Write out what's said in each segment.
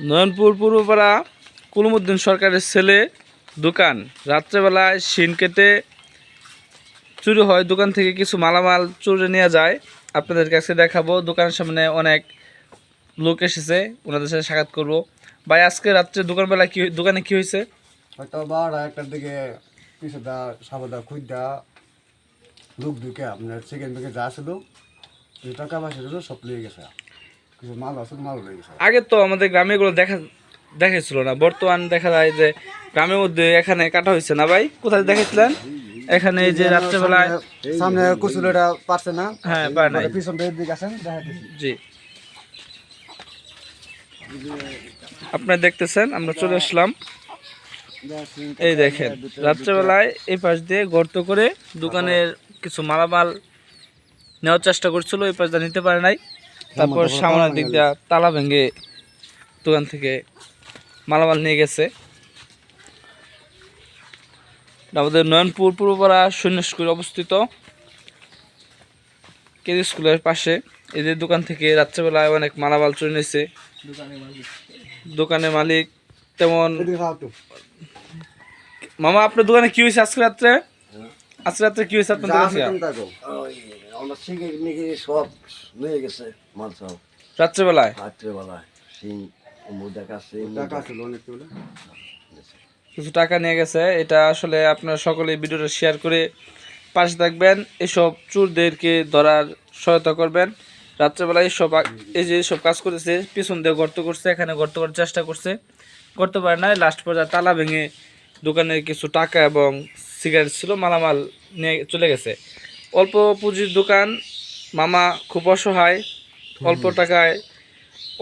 নয়নপুর পূর্বপাড়া কুলুমুদ্দিন সরকারের ছেলে দোকান। রাত্রেবেলায় শিন কেটে চুরি হয়, দোকান থেকে কিছু মালামাল চুরি নেওয়া যায়। আপনাদের কাছে দেখাবো। দোকানের সামনে অনেক লোক এসেছে, ওনাদের সাথে সাক্ষাৎ করবো। ভাই, আজকে রাত্রে দোকানবেলায় দোকানে কি হয়েছে? হয়তো 12টার দিকে পিছুদা সাবদা খুঁজা লোক ঢুকে আপনার সেকেন্ড দিকে যা ছিল টাকা পয়সা ছিল সব লিয়ে গেছে, কিছু মাল আছে মাল রয়ে গেছে। আগে তো আমাদের গ্রামে এগুলো দেখাইছিল না, বর্তমান দেখা যায় যে গ্রামের মধ্যে এখানে কাটা হয়েছে না। ভাই, কোথায় দেখাইছিলেন? এখানে এই যে রাত্রেবেলায় সামনে কুচুলোটা পারছে না, হ্যাঁ পারে নাই। পিছন দিকে আসেন দেখাইতেছি। জি, আপনারা দেখতেছেন, আমরা চলে আসলাম। এই দেখেন, রাত্রেবেলায় এই পাশ দিয়ে গর্ত করে দোকানের কিছু মালামাল নেওয়ার চেষ্টা করছিল, এই পাশ দিয়ে নিতে পারে নাই। তারপর সামনের দিক দিয়ে তালা ভেঙে দোকান থেকে মালামাল নিয়ে গেছে। আমাদের নয়নপুর পূর্বপাড়া সৈন্য স্কুল অবস্থিত, কেজি স্কুলের পাশে। এদের দোকান থেকে রাত্রেবেলায় অনেক মালামাল চুরি নিয়েছে। দোকানের মালিক তেমন। মামা, আপনার দোকানে কি হয়েছে আজকে রাত্রে? আজকে রাত্রে কি হয়েছে আপনার দোকানে? সব নিয়ে গেছে মাল সব রাত্রেবেলায় কিছু টাকা নিয়ে গেছে। এটা আসলে আপনারা সকলে ভিডিওটা শেয়ার করে পাশে থাকবেন, এসব চোরদেরকে ধরার সহায়তা করবেন। রাত্রেবেলায় এই যে সব কাজ করেছে, পিছন দিয়ে গর্ত করছে, এখানে গর্ত করার চেষ্টা করছে, করতে পারে না। লাস্ট পর্যায়ে তালা ভেঙে দোকানের কিছু টাকা এবং সিগারেট ছিল, মালামাল নিয়ে চলে গেছে। অল্প পুঁজির দোকান, মামা খুব অসহায়, অল্প টাকায়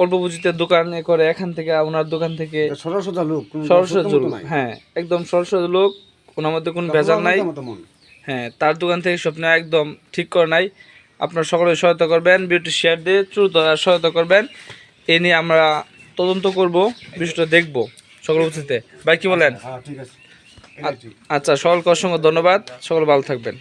অল্প পুঁজিতে দোকান করে। এখান থেকে ওনার দোকান থেকে সরস্বতী লোক, হ্যাঁ একদম সরস্বতী লোক, ওনার মধ্যে কোনো ভেজাল নাই। হ্যাঁ, তার দোকান থেকে স্বপ্ন একদম ঠিক করে নাই। আপনারা সকলে সহায়তা করবেন, ভিডিওটি শেয়ার দিয়ে চোর ধরার সহায়তা করবেন। এ নিয়ে আমরা তদন্ত করব, বিষয়টা দেখব সকল উপস্থিতিতে। ভাই, কি বলেন? ঠিক আছে। আচ্ছা, সকলকে অসংখ্য ধন্যবাদ, সকল ভালো থাকবেন।